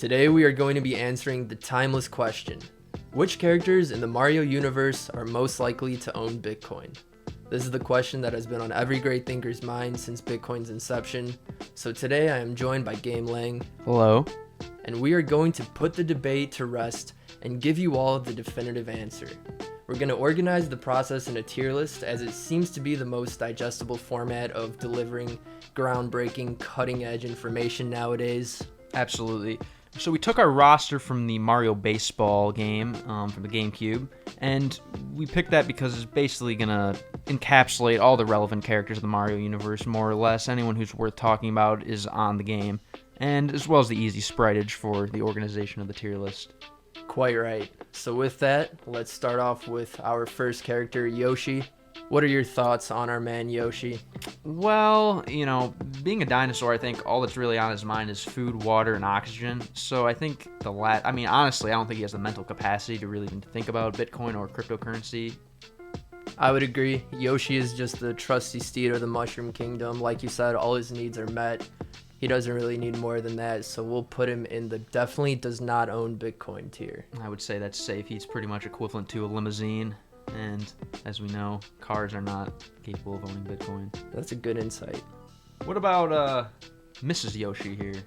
Today we are going to be answering the timeless question: which characters in the Mario universe are most likely to own Bitcoin? This is the question that has been on every great thinker's mind since Bitcoin's inception. So today I am joined by Game Lang. Hello. And we are going to put the debate to rest and give you all the definitive answer. We're going to organize the process in a tier list as it seems to be the most digestible format of delivering groundbreaking, cutting-edge information nowadays. Absolutely. So we took our roster from the Mario Baseball game from the GameCube, and we picked that because it's basically going to encapsulate all the relevant characters of the Mario universe, more or less. Anyone who's worth talking about is on the game, and as well as the easy spritage for the organization of the tier list. Quite right. So with that, let's start off with our first character, Yoshi. What are your thoughts on our man Yoshi? Well, being a dinosaur, I think all that's really on his mind is food, water, and oxygen. So I think honestly, I don't think he has the mental capacity to really even think about Bitcoin or cryptocurrency. I would agree. Yoshi is just the trusty steed of the Mushroom Kingdom. Like you said, all his needs are met. He doesn't really need more than that, so we'll put him in the definitely does not own Bitcoin tier. I would say that's safe. He's pretty much equivalent to a limousine. And as we know, cars are not capable of owning Bitcoin. That's a good insight. What about Mrs. Yoshi here?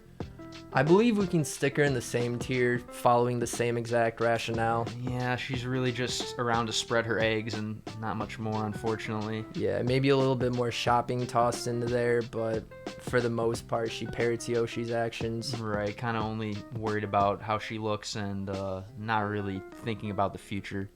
I believe we can stick her in the same tier, following the same exact rationale. Yeah, she's really just around to spread her eggs and not much more, unfortunately. Yeah, maybe a little bit more shopping tossed into there, but for the most part, she parrots Yoshi's actions. Right, kind of only worried about how she looks and not really thinking about the future.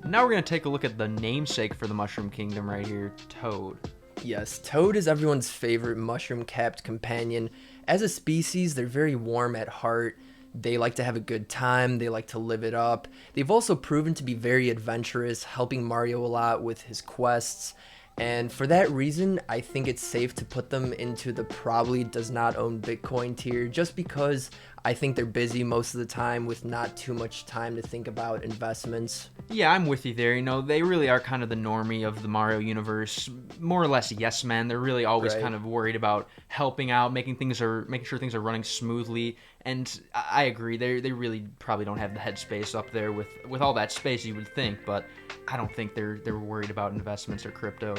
Now we're going to take a look at the namesake for the Mushroom Kingdom right here, Toad. Yes, Toad is everyone's favorite mushroom-capped companion. As a species, they're very warm at heart. They like to have a good time. They like to live it up. They've also proven to be very adventurous, helping Mario a lot with his quests. And for that reason, I think it's safe to put them into the probably does not own Bitcoin tier, just because I think they're busy most of the time with not too much time to think about investments. Yeah, I'm with you there. They really are kind of the normie of the Mario universe, more or less yes men. They're really always kind of worried about helping out, making sure things are running smoothly. And I agree, they really probably don't have the headspace up there with all that space you would think, but I don't think they're worried about investments or crypto.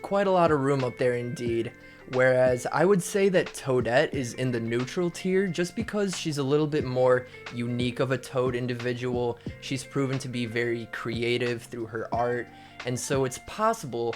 Quite a lot of room up there indeed. Whereas I would say that Toadette is in the neutral tier just because she's a little bit more unique of a Toad individual. She's proven to be very creative through her art, and so it's possible,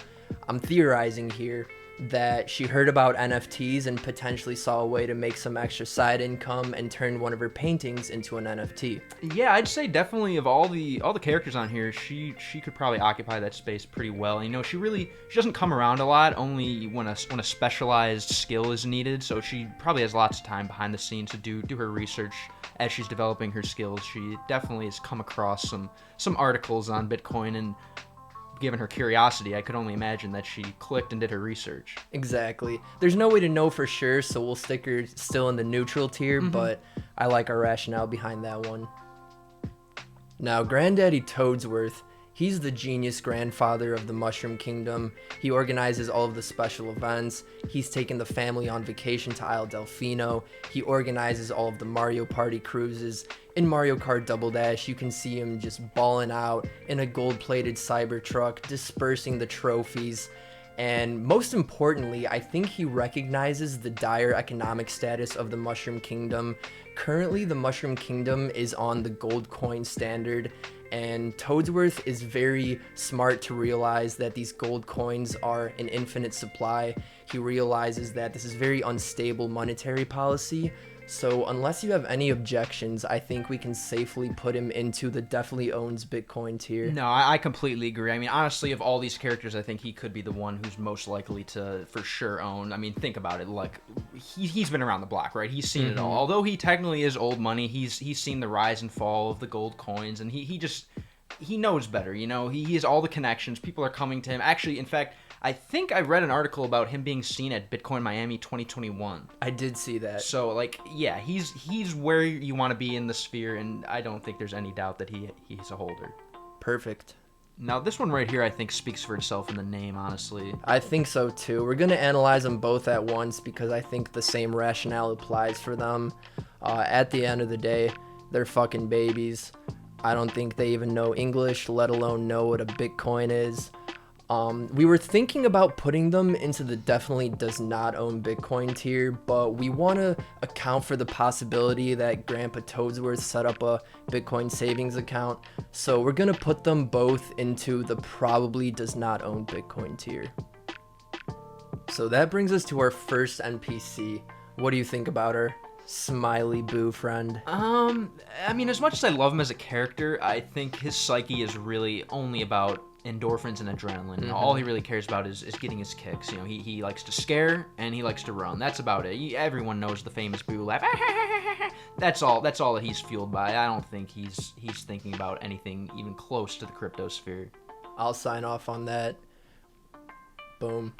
I'm theorizing here, that she heard about NFTs and potentially saw a way to make some extra side income and turn one of her paintings into an NFT. Yeah, I'd say definitely of all the characters on here, she could probably occupy that space pretty well. She doesn't come around a lot, only when a specialized skill is needed. So she probably has lots of time behind the scenes to do her research as she's developing her skills. She definitely has come across some articles on Bitcoin, and given her curiosity, I could only imagine that she clicked and did her research. Exactly. There's no way to know for sure, so we'll stick her still in the neutral tier, but I like our rationale behind that one. Now, Granddaddy Toadsworth, he's the genius grandfather of the Mushroom Kingdom. He organizes all of the special events. He's taken the family on vacation to Isle Delfino. He organizes all of the Mario Party cruises. In Mario Kart Double Dash, you can see him just balling out in a gold-plated Cybertruck, dispersing the trophies. And most importantly, I think he recognizes the dire economic status of the Mushroom Kingdom. Currently, the Mushroom Kingdom is on the gold coin standard, and Toadsworth is very smart to realize that these gold coins are an infinite supply. He realizes that this is very unstable monetary policy. So unless you have any objections, I think we can safely put him into the definitely owns Bitcoin tier. No, I completely agree. Honestly, of all these characters, I think he could be the one who's most likely to for sure own. Think about it. Like, he's been around the block, right? He's seen it all. Although he technically is old money, he's seen the rise and fall of the gold coins, and he knows better. He has all the connections. People are coming to him. Actually, in fact, I think I read an article about him being seen at Bitcoin Miami 2021. I did see that. So, yeah, he's where you want to be in the sphere, and I don't think there's any doubt that he's a holder. Perfect. Now, this one right here, I think, speaks for itself in the name, honestly. I think so, too. We're going to analyze them both at once because I think the same rationale applies for them. At the end of the day, they're fucking babies. I don't think they even know English, let alone know what a Bitcoin is. We were thinking about putting them into the definitely does not own Bitcoin tier, but we want to account for the possibility that Grandpa Toadsworth set up a Bitcoin savings account. So we're going to put them both into the probably does not own Bitcoin tier. So that brings us to our first NPC. What do you think about her? Smiley Boo friend. I mean, as much as I love him as a character, I think his psyche is really only about endorphins and adrenaline. Mm-hmm. All he really cares about is getting his kicks. You know, he likes to scare and he likes to run. That's about it. Everyone knows the famous Boo laugh. That's all that he's fueled by. I don't think he's thinking about anything even close to the cryptosphere. I'll sign off on that. Boom.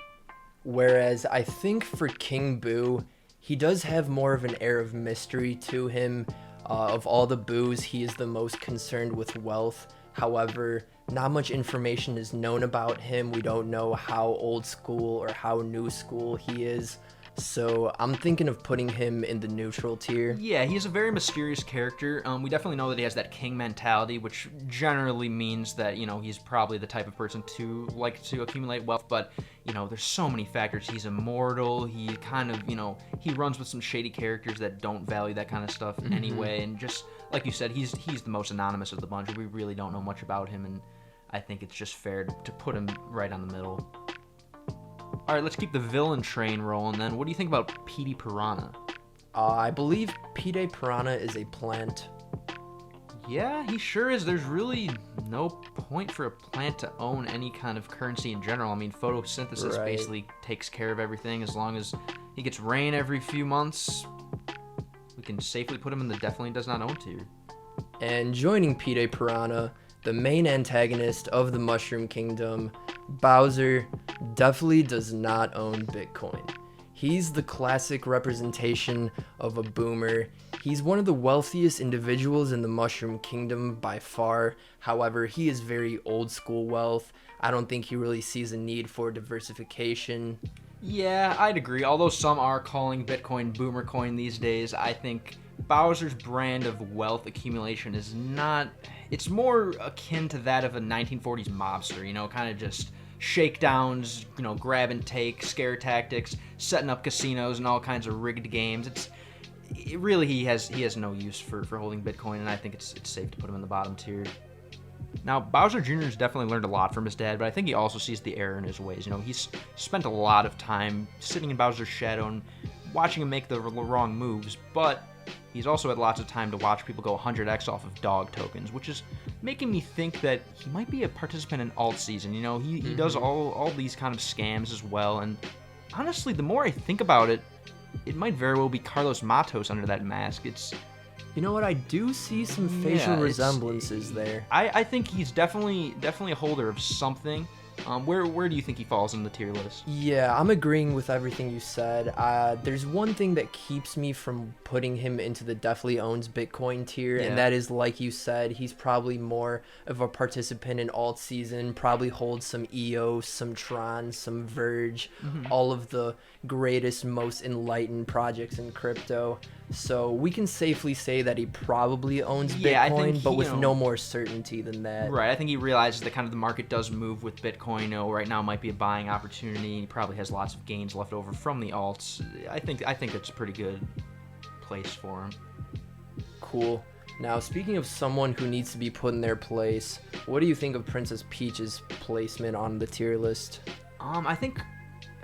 Whereas I think for King Boo, he does have more of an air of mystery to him. Of all the Boos, he is the most concerned with wealth. However, not much information is known about him. We don't know how old school or how new school he is. So I'm thinking of putting him in the neutral tier. Yeah, he's a very mysterious character. We definitely know that he has that king mentality, which generally means that, you know, he's probably the type of person to like to accumulate wealth. But, you know, there's so many factors. He's immortal. He kind of, you know, he runs with some shady characters that don't value that kind of stuff anyway. And just like you said, he's the most anonymous of the bunch. We really don't know much about him, and I think it's just fair to put him right on the middle. All right, let's keep the villain train rolling then. What do you think about Petey Piranha? I believe Petey Piranha is a plant. Yeah, he sure is. There's really no point for a plant to own any kind of currency in general. I mean, photosynthesis basically takes care of everything. As long as he gets rain every few months, we can safely put him in the definitely does not own tier. And joining Petey Piranha, the main antagonist of the Mushroom Kingdom, Bowser, definitely does not own Bitcoin. He's the classic representation of a boomer. He's one of the wealthiest individuals in the Mushroom Kingdom by far. However, he is very old school wealth. I don't think he really sees a need for diversification. Yeah, I'd agree. Although some are calling Bitcoin boomer coin these days, I think Bowser's brand of wealth accumulation is not... It's more akin to that of a 1940s mobster, you know, kind of just shakedowns, you know, grab and take, scare tactics, setting up casinos and all kinds of rigged games. He has no use for holding Bitcoin, and I think it's safe to put him in the bottom tier. Now, Bowser Jr. has definitely learned a lot from his dad, but I think he also sees the error in his ways. You know, he's spent a lot of time sitting in Bowser's shadow and watching him make the wrong moves, but he's also had lots of time to watch people go 100x off of dog tokens, which is making me think that he might be a participant in alt season. You know, he does all these kind of scams as well, and honestly, the more I think about it, it might very well be Carlos Matos under that mask. You know what? I do see some facial resemblances there. I think he's definitely a holder of something. Where do you think he falls in the tier list? Yeah, I'm agreeing with everything you said. There's one thing that keeps me from putting him into the definitely owns Bitcoin tier, and that is, like you said, he's probably more of a participant in alt season, probably holds some EOS, some Tron, some Verge, all of the greatest, most enlightened projects in crypto. So we can safely say that he probably owns Bitcoin, but with no more certainty than that. Right, I think he realizes that kind of the market does move with Bitcoin. You know, right now might be a buying opportunity. He probably has lots of gains left over from the alts. I think it's a pretty good place for him. Cool. Now, speaking of someone who needs to be put in their place, what do you think of Princess Peach's placement on the tier list? I think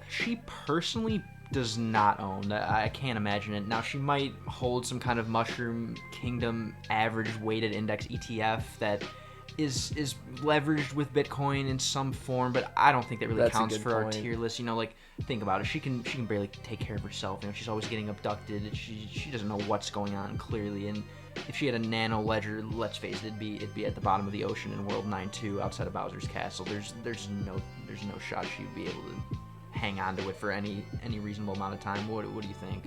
she personally does not own. I can't imagine it. Now, she might hold some kind of Mushroom Kingdom average weighted index ETF that is leveraged with Bitcoin in some form, but I don't think that really counts for our tier list. You know, like, think about it. She can barely take care of herself. You know, she's always getting abducted. She doesn't know what's going on clearly, and if she had a nano ledger, let's face it, it'd be at the bottom of the ocean in World 9-2 outside of Bowser's Castle. There's no shot she'd be able to hang on to it for any reasonable amount of time. What do you think?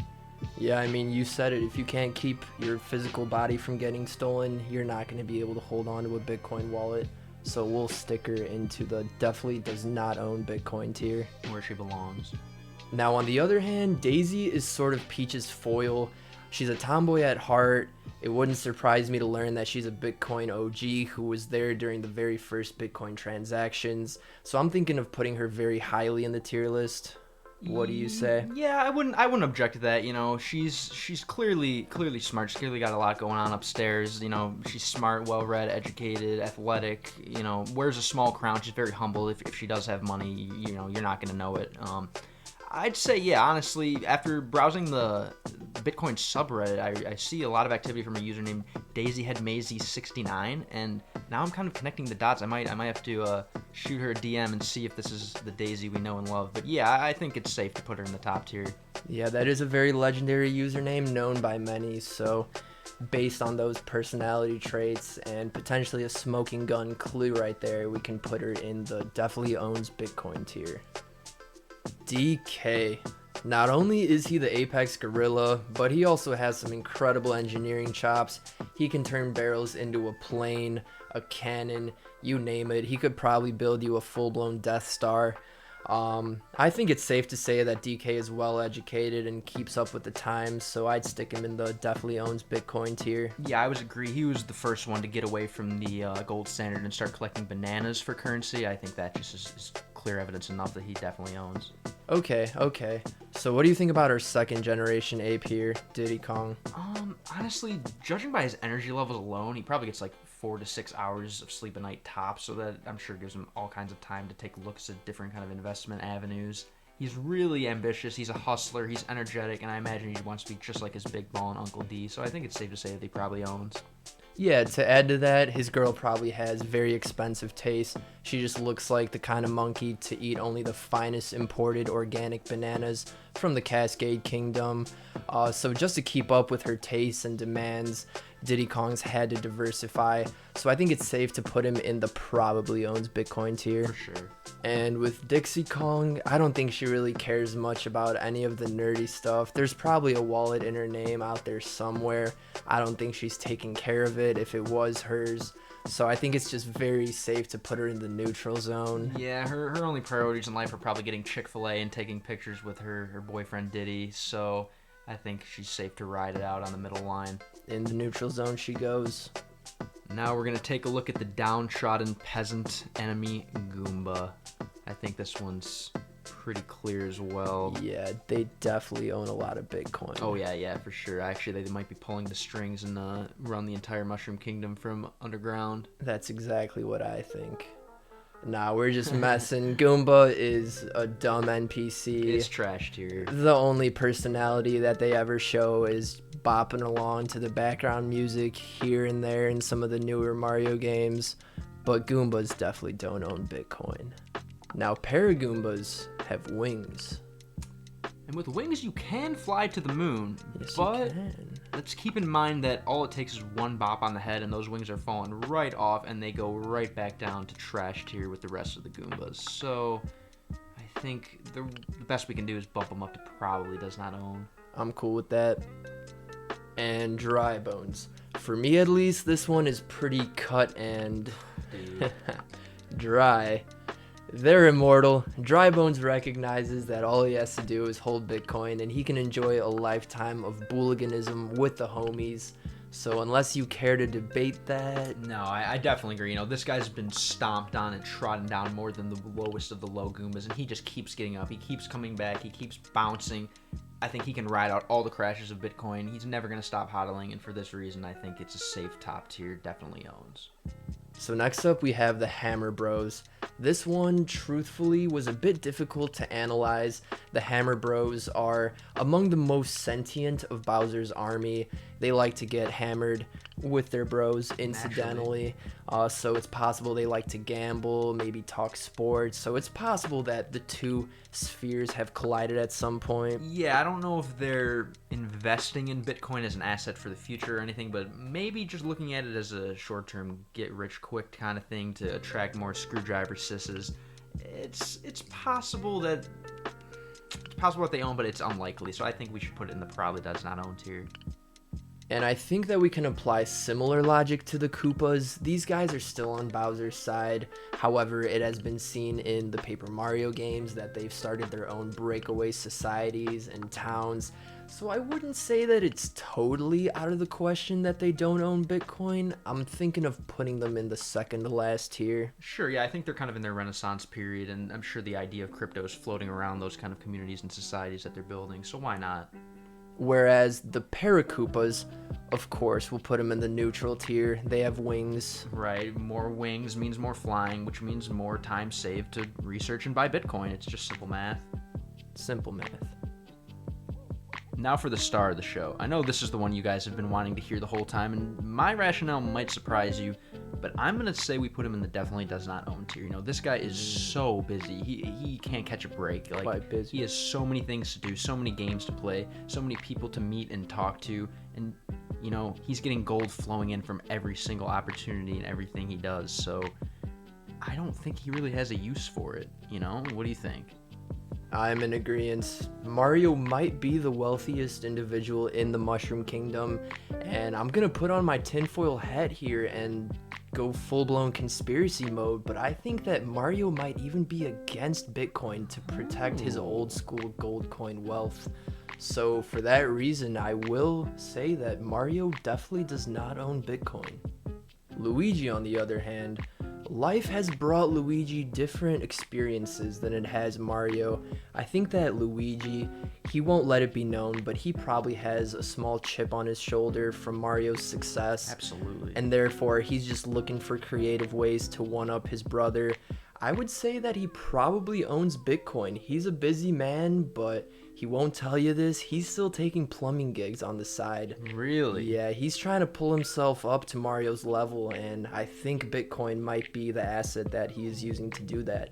Yeah, I mean, you said it. If you can't keep your physical body from getting stolen, you're not going to be able to hold on to a Bitcoin wallet. So we'll stick her into the definitely does not own Bitcoin tier. Where she belongs. Now, on the other hand, Daisy is sort of Peach's foil. She's a tomboy at heart. It wouldn't surprise me to learn that she's a Bitcoin OG who was there during the very first Bitcoin transactions. So I'm thinking of putting her very highly in the tier list. What do you say? Yeah, I wouldn't object to that. You know, she's clearly smart. She's clearly got a lot going on upstairs. You know, she's smart, well-read, educated, athletic. You know, wears a small crown. She's very humble. If she does have money, you know, you're not gonna know it. I'd say, yeah, honestly, after browsing the Bitcoin subreddit, I see a lot of activity from a user named DaisyHeadMaisie69, and now I'm kind of connecting the dots. I might have to shoot her a DM and see if this is the Daisy we know and love. But yeah, I think it's safe to put her in the top tier. Yeah, that is a very legendary username known by many, so based on those personality traits and potentially a smoking gun clue right there, we can put her in the definitely owns Bitcoin tier. DK. Not only is he the apex gorilla, but he also has some incredible engineering chops. He can turn barrels into a plane, a cannon, you name it. He could probably build you a full-blown Death Star. I think it's safe to say that DK is well educated and keeps up with the times, so I'd stick him in the definitely owns Bitcoin tier. Yeah, I would agree. He was the first one to get away from the gold standard and start collecting bananas for currency. I think that just is clear evidence enough that he definitely owns. Okay. So what do you think about our second generation ape here, Diddy Kong? Honestly, judging by his energy levels alone, he probably gets like 4 to 6 hours of sleep a night tops, so that I'm sure gives him all kinds of time to take looks at different kind of investment avenues. He's really ambitious, he's a hustler, he's energetic, and I imagine he wants to be just like his big ball and Uncle D, so I think it's safe to say that he probably owns. Yeah, to add to that, his girl probably has very expensive taste. She just looks like the kind of monkey to eat only the finest imported organic bananas from the Cascade Kingdom. So just to keep up with her tastes and demands, Diddy Kong's had to diversify. So I think it's safe to put him in the probably owns Bitcoin tier. For sure. And with Dixie Kong, I don't think she really cares much about any of the nerdy stuff. There's probably a wallet in her name out there somewhere. I don't think she's taking care of it if it was hers. So I think it's just very safe to put her in the neutral zone. Yeah, her only priorities in life are probably getting Chick-fil-A and taking pictures with her boyfriend Diddy. So I think she's safe to ride it out on the middle line. In the neutral zone she goes. Now we're going to take a look at the downtrodden peasant enemy Goomba. I think this one's pretty clear as well. Yeah, they definitely own a lot of Bitcoin. Oh, yeah, for sure. Actually, they might be pulling the strings and run the entire Mushroom Kingdom from underground. That's exactly what I think. Nah, we're just messing. Goomba is a dumb NPC. It's trash tier. The only personality that they ever show is bopping along to the background music here and there in some of the newer Mario games. But Goombas definitely don't own Bitcoin. Now, Paragoombas have wings. And with wings, you can fly to the moon. Yes, but you can. Let's keep in mind that all it takes is one bop on the head, and those wings are falling right off, and they go right back down to trash tier with the rest of the Goombas. So I think the best we can do is bump them up to probably does not own. I'm cool with that. And Dry Bones. For me, at least, this one is pretty cut and dry. They're immortal. Dry Bones recognizes that all he has to do is hold Bitcoin, and he can enjoy a lifetime of booliganism with the homies. So unless you care to debate that... No, I definitely agree. You know, this guy's been stomped on and trodden down more than the lowest of the low Goombas, and he just keeps getting up. He keeps coming back. He keeps bouncing. I think he can ride out all the crashes of Bitcoin. He's never going to stop hodling, and for this reason, I think it's a safe top tier. Definitely owns. So next up, we have the Hammer Bros. This one, truthfully, was a bit difficult to analyze. The Hammer Bros are among the most sentient of Bowser's army. They like to get hammered with their bros incidentally. So it's possible they like to gamble, maybe talk sports. So it's possible that the two spheres have collided at some point. Yeah, I don't know if they're investing in Bitcoin as an asset for the future or anything, but maybe just looking at it as a short-term get-rich-quick kind of thing to attract more screwdriver sisses. It's possible that they own, but it's unlikely. So I think we should put it in the probably does not own tier. And I think that we can apply similar logic to the Koopas. These guys are still on Bowser's side. However, it has been seen in the Paper Mario games that they've started their own breakaway societies and towns. So I wouldn't say that it's totally out of the question that they don't own Bitcoin. I'm thinking of putting them in the second to last tier. Sure, yeah, I think they're kind of in their renaissance period, and I'm sure the idea of crypto is floating around those kind of communities and societies that they're building, so why not? Whereas the Paracoopas, of course, we'll put them in the neutral tier. They have wings. Right, more wings means more flying, which means more time saved to research and buy Bitcoin. It's just simple math. Simple math. Now for the star of the show. I know this is the one you guys have been wanting to hear the whole time, and my rationale might surprise you, but I'm going to say we put him in the definitely does not own tier. You know, this guy is so busy. He can't catch a break. Like, Quite busy. He has so many things to do, so many games to play, so many people to meet and talk to, and, you know, he's getting gold flowing in from every single opportunity and everything he does, so I don't think he really has a use for it, you know? What do you think? I'm in agreement. Mario might be the wealthiest individual in the Mushroom Kingdom, and I'm gonna put on my tinfoil hat here and go full-blown conspiracy mode, but I think that Mario might even be against Bitcoin to protect his old-school gold coin wealth. So for that reason, I will say that Mario definitely does not own Bitcoin. Luigi, on the other hand, life has brought Luigi different experiences than it has Mario. I think that Luigi, he won't let it be known, but he probably has a small chip on his shoulder from Mario's success. Absolutely. And therefore, he's just looking for creative ways to one-up his brother. I would say that he probably owns Bitcoin. He's a busy man, but he won't tell you this. He's still taking plumbing gigs on the side. Really? Yeah, he's trying to pull himself up to Mario's level, and I think Bitcoin might be the asset that he is using to do that.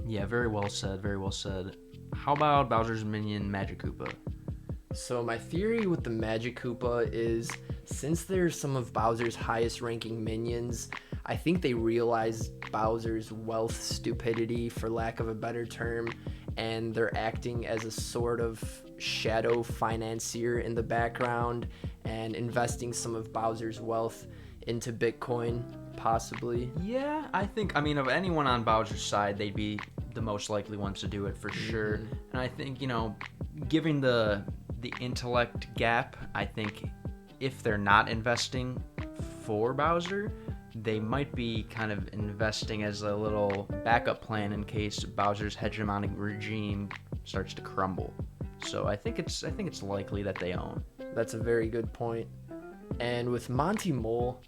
Yeah, very well said, very well said. How about Bowser's minion, Magic Koopa? So my theory with the Magic Koopa is, since they're some of Bowser's highest ranking minions, I think they realize Bowser's wealth stupidity, for lack of a better term, and they're acting as a sort of shadow financier in the background and investing some of Bowser's wealth into Bitcoin, possibly. Yeah, I think, of anyone on Bowser's side, they'd be the most likely ones to do it for sure. And I think, given the intellect gap, I think if they're not investing for Bowser, they might be kind of investing as a little backup plan in case Bowser's hegemonic regime starts to crumble. So I think it's likely that they own. That's a very good point. And with Monty Mole,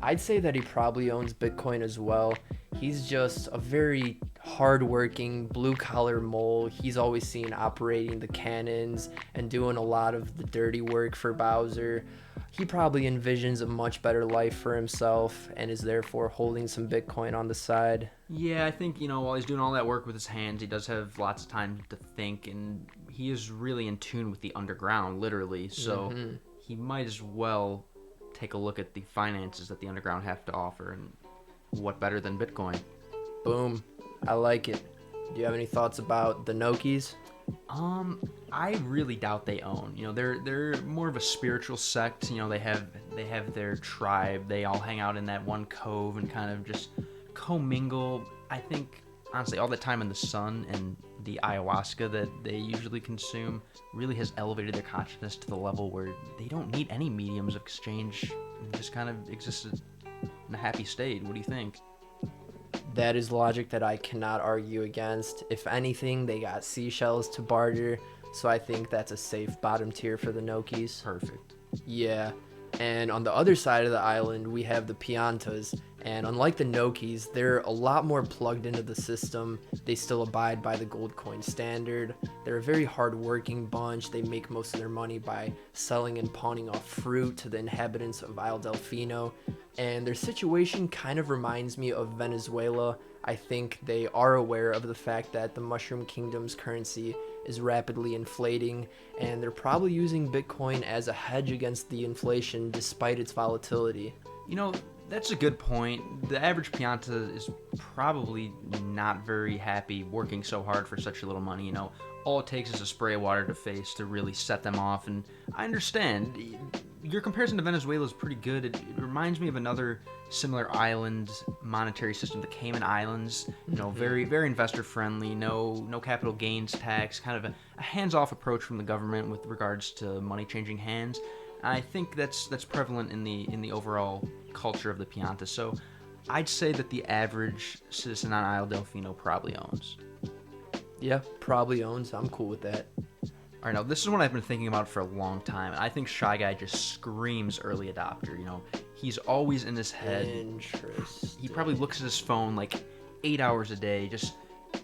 I'd say that he probably owns Bitcoin as well. He's just a very hardworking blue-collar mole. He's always seen operating the cannons and doing a lot of the dirty work for Bowser. He probably envisions a much better life for himself and is therefore holding some Bitcoin on the side. Yeah, I think, while he's doing all that work with his hands, he does have lots of time to think, and he is really in tune with the underground, literally. So he might as well take a look at the finances that the underground have to offer, and what better than Bitcoin? Boom. I like it. Do you have any thoughts about the Nokis? I really doubt they own. They're more of a spiritual sect. They have their tribe. They all hang out in that one cove and kind of just commingle. I think honestly, all the time in the sun and the ayahuasca that they usually consume really has elevated their consciousness to the level where they don't need any mediums of exchange and just kind of exist in a happy state. What do you think? That is logic that I cannot argue against. If anything, they got seashells to barter, so I think that's a safe bottom tier for the Nokis. Perfect. Yeah, and on the other side of the island, we have the Piantas, and unlike the Nokis, they're a lot more plugged into the system. They still abide by the gold coin standard. They're a very hard-working bunch. They make most of their money by selling and pawning off fruit to the inhabitants of Isle Delfino, and their situation kind of reminds me of Venezuela. I think they are aware of the fact that the Mushroom Kingdom's currency is rapidly inflating, and they're probably using Bitcoin as a hedge against the inflation despite its volatility. That's a good point. The average Pianta is probably not very happy working so hard for such a little money. All it takes is a spray of water to face to really set them off, and I understand your comparison to Venezuela is pretty good. It reminds me of another similar island monetary system, the Cayman Islands. You know, very very investor friendly. No capital gains tax. Kind of a hands-off approach from the government with regards to money changing hands. I think that's prevalent in the overall culture of the Pianta. So I'd say that the average citizen on Isle Delfino probably owns. Yeah, probably owns. I'm cool with that. All right, now this is what I've been thinking about for a long time. I think Shy Guy just screams early adopter. You know, he's always in his head. Interesting. He probably looks at his phone like 8 hours a day. Just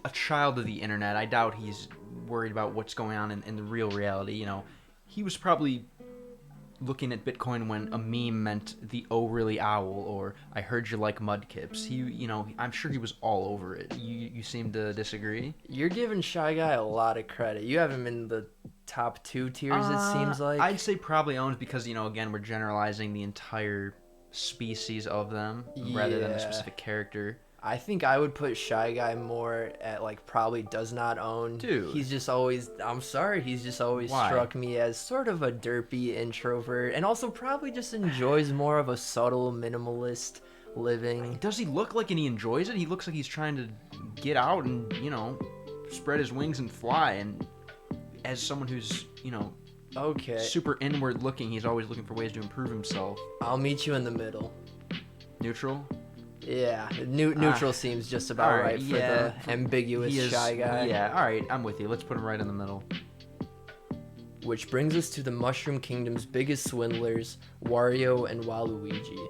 a child of the internet. I doubt he's worried about what's going on in the real reality. You know, he was probably looking at Bitcoin when a meme meant the "oh really owl" or "I heard you like mudkips." I'm sure he was all over it. You seem to disagree? You're giving Shy Guy a lot of credit. You have him in the top 2 tiers, it seems like. I'd say probably owns because, again, we're generalizing the entire species of them rather than a specific character. I think I would put Shy Guy more at like probably does not own. Dude. He's just always struck me as sort of a derpy introvert and also probably just enjoys more of a subtle minimalist living. Does he look like he enjoys it? He looks like he's trying to get out and, spread his wings and fly. And as someone who's, okay, super inward looking, he's always looking for ways to improve himself. I'll meet you in the middle. Neutral? Yeah, neutral seems just about right for the ambiguous Shy Guy. Yeah, all right, I'm with you. Let's put him right in the middle. Which brings us to the Mushroom Kingdom's biggest swindlers, Wario and Waluigi.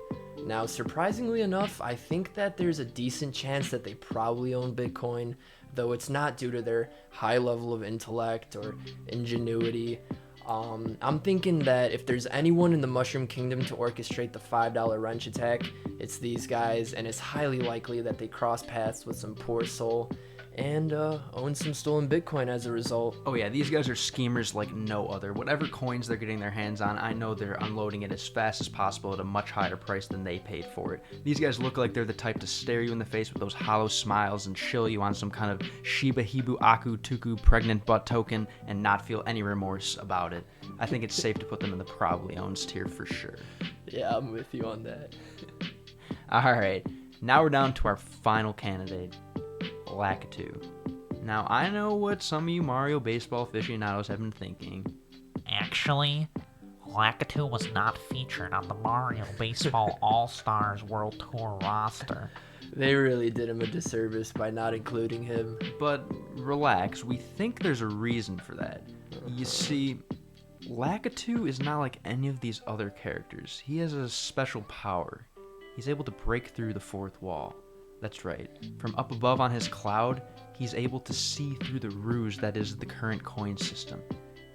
Now, surprisingly enough, I think that there's a decent chance that they probably own Bitcoin, though it's not due to their high level of intellect or ingenuity. I'm thinking that if there's anyone in the Mushroom Kingdom to orchestrate the $5 wrench attack, it's these guys, and it's highly likely that they cross paths with some poor soul and own some stolen Bitcoin as a result. Oh yeah, these guys are schemers like no other. Whatever coins they're getting their hands on, I know they're unloading it as fast as possible at a much higher price than they paid for it. These guys look like they're the type to stare you in the face with those hollow smiles and chill you on some kind of Shiba Hibu Aku Tuku pregnant butt token and not feel any remorse about it. I think it's safe to put them in the probably owns tier for sure. Yeah, I'm with you on that. Alright, now we're down to our final candidate, Lakitu. Now, I know what some of you Mario baseball aficionados have been thinking. Actually, Lakitu was not featured on the Mario Baseball All-Stars World Tour roster. They really did him a disservice by not including him. But relax, we think there's a reason for that. You see, Lakitu is not like any of these other characters. He has a special power. He's able to break through the fourth wall. That's right. From up above on his cloud, he's able to see through the ruse that is the current coin system.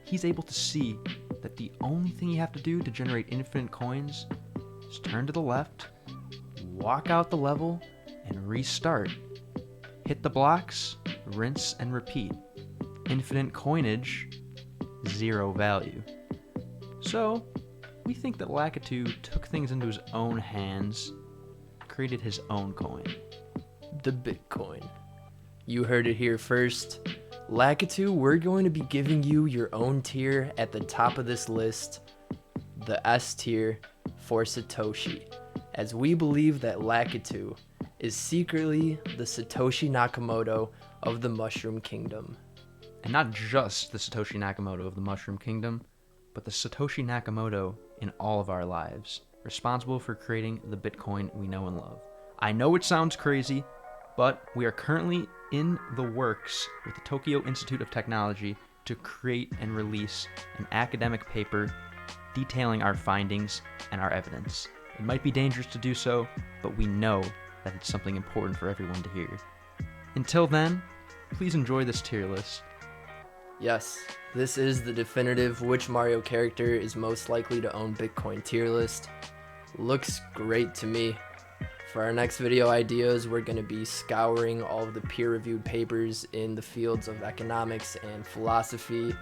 He's able to see that the only thing you have to do to generate infinite coins is turn to the left, walk out the level, and restart. Hit the blocks, rinse, and repeat. Infinite coinage, 0 value. So, we think that Lakitu took things into his own hands, created his own coin. The Bitcoin. You heard it here first. Lakitu, we're going to be giving you your own tier at the top of this list, the S tier for Satoshi, as we believe that Lakitu is secretly the Satoshi Nakamoto of the Mushroom Kingdom. And not just the Satoshi Nakamoto of the Mushroom Kingdom, but the Satoshi Nakamoto in all of our lives, responsible for creating the Bitcoin we know and love. I know it sounds crazy, but we are currently in the works with the Tokyo Institute of Technology to create and release an academic paper detailing our findings and our evidence. It might be dangerous to do so, but we know that it's something important for everyone to hear. Until then, please enjoy this tier list. Yes, this is the definitive which Mario character is most likely to own Bitcoin tier list. Looks great to me. For our next video ideas, we're going to be scouring all of the peer-reviewed papers in the fields of economics and philosophy.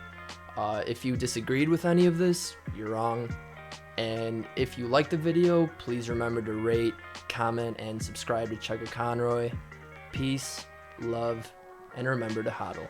If you disagreed with any of this, you're wrong. And if you liked the video, please remember to rate, comment, and subscribe to Chugga Conroy. Peace, love, and remember to hodl.